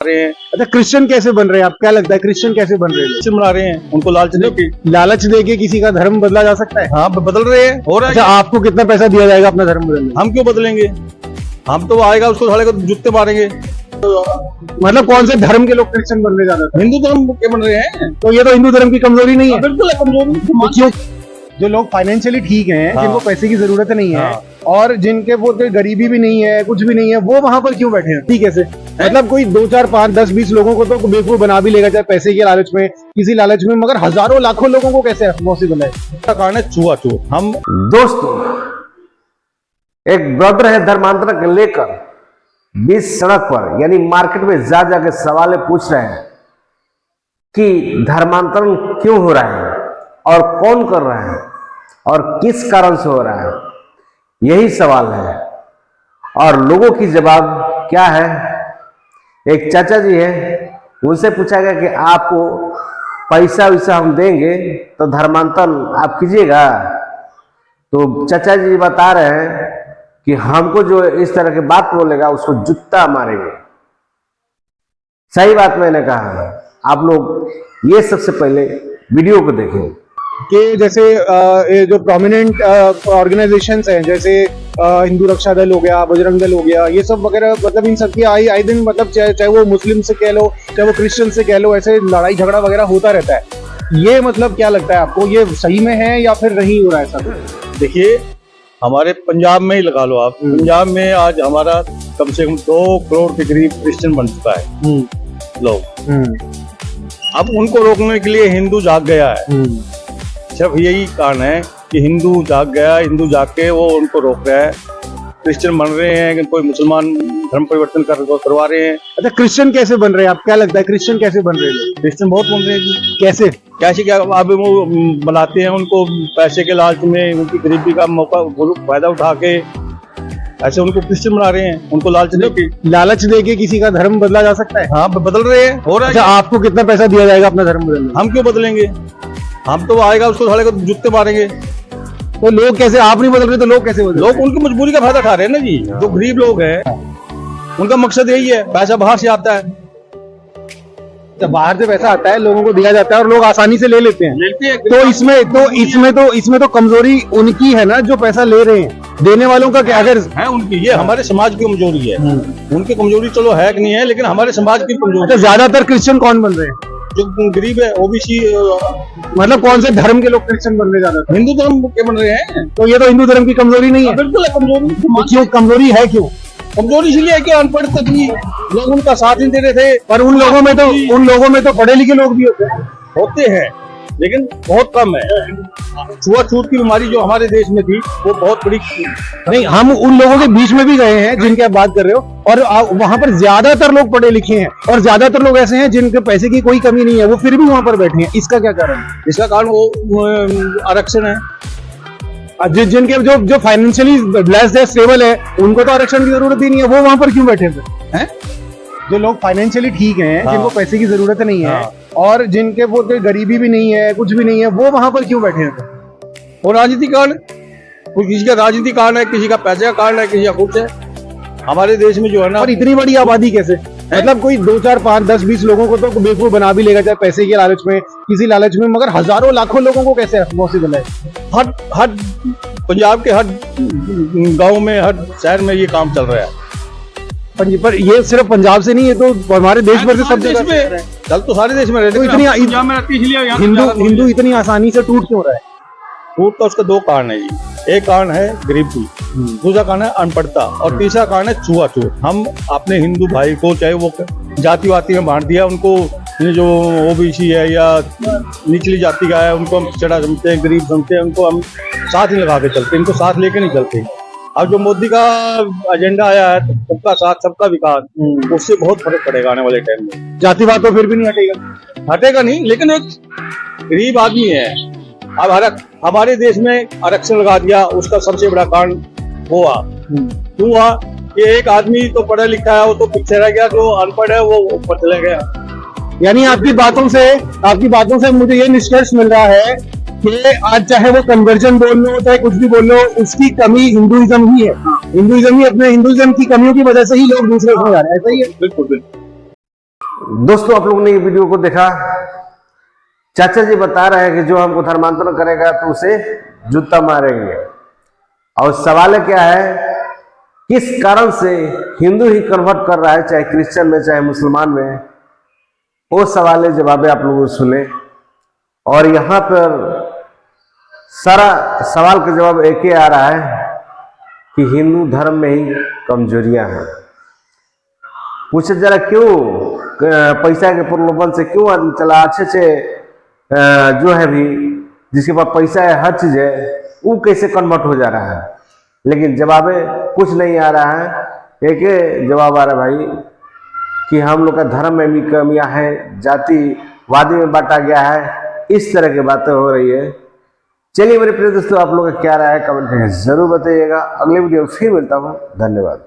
रहे हैं। अच्छा, क्रिश्चियन कैसे बन रहे हैं? आप क्या लगता है क्रिश्चियन कैसे बन रहे हैं? क्रिश्चियन बना रहे हैं, उनको लालच देके किसी का धर्म बदला जा सकता है? हाँ, बदल रहे हैं, हो रहा है। अच्छा, आपको कितना पैसा दिया जाएगा अपना धर्म बदलने? हम क्यों बदलेंगे? हम तो आएगा उसको साले को जूते मारेंगे। मतलब कौन से धर्म के लोग क्रिश्चियन बनने जा रहे हैं? हिंदू धर्म के बन रहे हैं। तो ये तो हिंदू धर्म की कमजोरी नहीं है? बिल्कुल है कमजोरी। क्यों? जो लोग फाइनेंशियली ठीक हैं, हाँ। जिनको पैसे की जरूरत नहीं है, हाँ। और जिनके वो कोई गरीबी भी नहीं है, कुछ भी नहीं है, वो वहां पर क्यों बैठे हैं? ठीक है, मतलब कोई 2 4 5 10 20 लोगों को तो बेवकूफ बना भी लेगा, चाहे पैसे के लालच में, किसी लालच में, मगर हजारों लाखों लोगों को कैसे पॉसिबल है? इसका कारण है छुआछूत। हम दोस्तों, एक ब्रदर है धर्मांतरण को लेकर बीच सड़क पर यानी मार्केट में जा जाके सवाल पूछ रहे हैं कि धर्मांतरण क्यों हो रहा है और कौन कर रहा है और किस कारण से हो रहा है, यही सवाल है। और लोगों की जवाब क्या है? एक चाचा जी है, उनसे पूछा गया कि आपको पैसा वैसा हम देंगे तो धर्मांतरण आप कीजिएगा? तो चाचा जी बता रहे हैं कि हमको जो इस तरह की बात बोलेगा उसको जूता मारेंगे। सही बात मैंने कहा। आप लोग ये सबसे पहले वीडियो को देखें कि जैसे ये जो प्रोमिनेंट ऑर्गेनाइजेशंस हैं, जैसे हिंदू रक्षा दल हो गया, बजरंग दल हो गया, ये सब वगैरह, मतलब इन सब की आए दिन, मतलब चाहे वो मुस्लिम से कह लो, चाहे वो क्रिश्चियन से कह लो, ऐसे लड़ाई झगड़ा वगैरह होता रहता है। ये मतलब क्या लगता है आपको, ये सही में है या फिर नहीं हो रहा है ऐसा? देखिए, हमारे पंजाब में ही लगा लो आप, पंजाब में आज हमारा कम से कम 2 करोड़ के करीब क्रिश्चियन बन चुका है लोग। अब उनको रोकने के लिए हिंदू जाग गया है। सिर्फ यही कारण है कि हिंदू जाग गया, हिंदू जाग के वो उनको रोक रहा है। क्रिश्चियन बन रहे हैं कि कोई मुसलमान धर्म परिवर्तन करवा रहे हैं। अच्छा, क्रिश्चियन कैसे बन रहे हैं? आप क्या लगता है क्रिश्चियन कैसे बन रहे हैं? क्रिश्चियन बहुत बन रहे हैं जी। कैसे क्या अब वो बनाते हैं, उनको पैसे के लालच में, उनकी गरीबी का मौका फायदा उठा के ऐसे उनको क्रिश्चियन बना रहे हैं, उनको लालच देके किसी का धर्म बदला जा सकता है? हाँ, बदल रहे हैं, हो रहा है। अच्छा, आपको कितना पैसा दिया जाएगा अपना धर्म बदलने? हम क्यों बदलेंगे? हम तो आएगा उसको साले को जूते मारेंगे। तो लोग कैसे, आप नहीं बदल रहे तो लोग कैसे बदल? लोग उनकी मजबूरी का फायदा उठा रहे हैं ना जी। जो गरीब लोग हैं उनका मकसद यही है, पैसा बाहर से आता है। बाहर से पैसा आता है, लोगों को दिया जाता है और लोग आसानी से ले लेते हैं। तो इसमें तो कमजोरी उनकी है ना, जो पैसा ले रहे हैं। देने वालों का क्या अगर है उनकी, ये हमारे समाज की कमजोरी है। उनकी कमजोरी चलो है कि नहीं है, लेकिन हमारे समाज की कमजोरी। अच्छा, ज्यादातर क्रिश्चियन कौन बन रहे हैं? जो गरीब है, ओबीसी, मतलब कौन से धर्म के लोग क्रिश्चियन बनने जा रहे हैं? हिंदू धर्म के बन रहे हैं। तो ये तो हिंदू धर्म की कमजोरी नहीं है? बिल्कुल है कमजोरी। क्यों कमजोरी है? क्यों कमजोरी? इसलिए है कि अनपढ़ थी, लोग उनका साथ नहीं दे रहे थे। पर उन लोगों में तो पढ़े लिखे लोग भी होते हैं, लेकिन बहुत कम है। छुआछूत की बीमारी जो हमारे देश में थी वो बहुत बड़ी नहीं। हम उन लोगों के बीच में भी गए हैं जिनकी आप बात कर रहे हो, और वहां पर ज्यादातर लोग पढ़े लिखे हैं, और ज्यादातर लोग ऐसे हैं जिनके पैसे की कोई कमी नहीं है, वो फिर भी वहां पर बैठे हैं। इसका क्या कारण है? इसका कारण वो आरक्षण है। जिनके जो फाइनेंशियली ब्लेस्ड है, स्टेबल है, उनको तो आरक्षण की जरूरत ही नहीं है, वो वहां पर क्यों बैठे हैं? जो लोग फाइनेंशियली ठीक हैं, हाँ। जिनको पैसे की जरूरत नहीं है, हाँ। और जिनके वो कोई गरीबी भी नहीं है, कुछ भी नहीं है, वो वहां पर क्यों बैठे हैं? और राजनीति कारण, किसी का राजनीति कारण है, किसी का पैसे का कारण है, किसी का कुछ है। हमारे देश में जो है ना, और इतनी बड़ी आबादी कैसे, मतलब कोई 2 4 5 10 20 लोगों को तो बेवकूफ बना भी लेगा, चाहे पैसे के लालच में, किसी लालच में, मगर हजारों लाखों लोगों को कैसे पॉसिबल है? हर पंजाब के हर गांव में, हर शहर में ये काम चल रहा है। पर ये सिर्फ पंजाब से नहीं है, तो हमारे देश भर से सब जगह चल तो सारे देश में रहते। तो हिंदू इतनी आसानी से टूट क्यों रहा है? टूट का उसका 2 कारण है जी। एक कारण है गरीबी, दूसरा कारण है अनपढ़ता, और तीसरा कारण है छुआछूत। हम अपने हिंदू भाई को, चाहे वो जाति वाति में बांट दिया, उनको जो ओबीसी है या निचली जाति का है, उनको हम पिछड़ा समझते हैं, गरीब समझते हैं, उनको हम साथ ही लगा के चलते, इनको साथ लेके नहीं चलते। अब जो मोदी का एजेंडा आया है, सबका साथ सबका विकास, उससे बहुत फर्क पड़ेगा आने वाले टाइम में। जातिवाद तो फिर भी नहीं हटेगा नहीं, लेकिन एक गरीब आदमी है। अब हमारे देश में आरक्षण लगा दिया, उसका सबसे बड़ा कारण हुआ क्यों हुआ कि एक आदमी तो पढ़ा लिखा है, वो तो पीछे रह गया, जो अनपढ़ है वो ऊपर चले गया। यानी आपकी बातों से मुझे ये निष्कर्ष मिल रहा है कि आज चाहे वो कन्वर्जन बोल लो, चाहे कुछ भी बोल लो, उसकी कमी हिंदुइज्म ही है। हिंदुइज्म ही, अपने हिंदुइज्म की कमियों की वजह से ही लोग दूसरे को जा रहे हैं। ऐसा ही है? बिल्कुल बिल्कुल। दोस्तों आप लोगों ने ये वीडियो को देखा, चाचा जी बता रहे हैं कि जो हमको धर्मांतरण करेगा तो उसे जूता मारेंगे। और सवाल क्या है, किस कारण से हिंदू ही कन्वर्ट कर रहा है, चाहे क्रिश्चियन में चाहे मुसलमान में, वो सवाल जवाब आप लोगों सुने। और यहाँ पर सारा सवाल का जवाब एक ही आ रहा है कि हिंदू धर्म में ही कमजोरियां हैं। पूछे जरा क्यों पैसा के प्रलोभन से क्यों आदमी चला, अच्छे जो है भी जिसके पास पैसा है, हर चीज है, वो कैसे कन्वर्ट हो जा रहा है। लेकिन जवाब कुछ नहीं आ रहा है। एक जवाब आ रहा है भाई कि हम लोग का धर्म में भी कमियां हैं, जातिवादी में बांटा गया है, इस तरह की बातें हो रही है। चलिए मेरे प्रिय दोस्तों, आप लोग का क्या राय है कमेंट करके जरूर बताइएगा। अगले वीडियो में फिर मिलता हूँ। धन्यवाद।